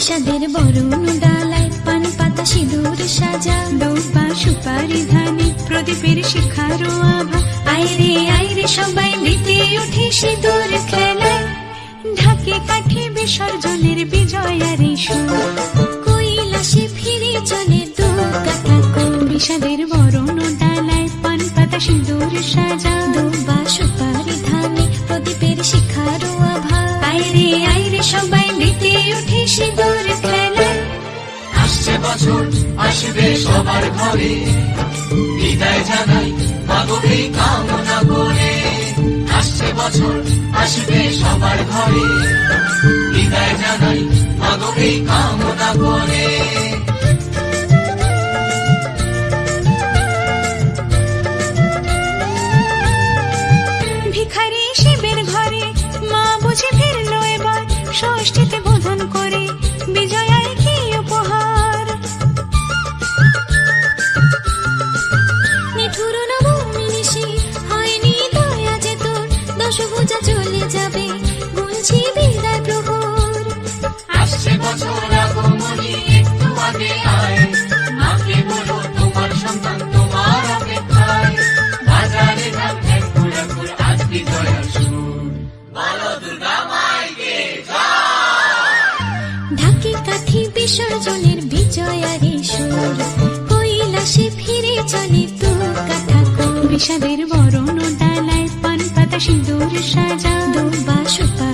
বিষাদের বরণ ডালায় পান পাতা সিঁদুর সাজা, দৌপা সুপারি ধানে প্রদীপের শিখারো আভা। আইরে সবাই মেতে উঠে সিঁদুর খেলায়, ঢাকে কাঠে বিসর্জনের বিজয়ার সুর। কৈলাসে ফিরে চলে দু কাঠা কোল, বিষাদের বরণ ডালায় পান পাতা সিঁদুর সাজা, দৌপা সুপারি ধানে প্রদীপের শিখারো আভা। আইরে সবাই মেতে উঠে সিঁদুর খেলায়। আসছে বছর আসবে সবার ঘরে, বিদায় জানাই মাগো এই কামনা করে। আসছে বছর আসবে সবার ঘরে, বিদায় জানাই মাগো এই কামনা করে। ভিখারি শিবের ঘরে মা বুঝে ফিরলো এবার, ষষ্ঠীতে বোধন করে বিজয়ার কি উপহার। নিঠুর নবমী নিশি হয়নি দয়া যে তোর, দশভুজা চলে যাবে গুনছি বিদায় প্রহর। আসছে বছর আগমনী একটু আগে আয়, মাকে বলো তোমার সন্তান তোমার অপেক্ষায়। বাজারে ধান ঠেকুর আজ বিজয়ার সুর, বলো দুর্গা মাইকে ঢাকে কাঠি বিসর্জনের বিজয়ার সুর। কৈলাসে ফিরে চলে দু কাঠা কোল, বিষাদের বরণ ডালায় পান পাতা সিঁদুর সাজা, দৌপা সুপারি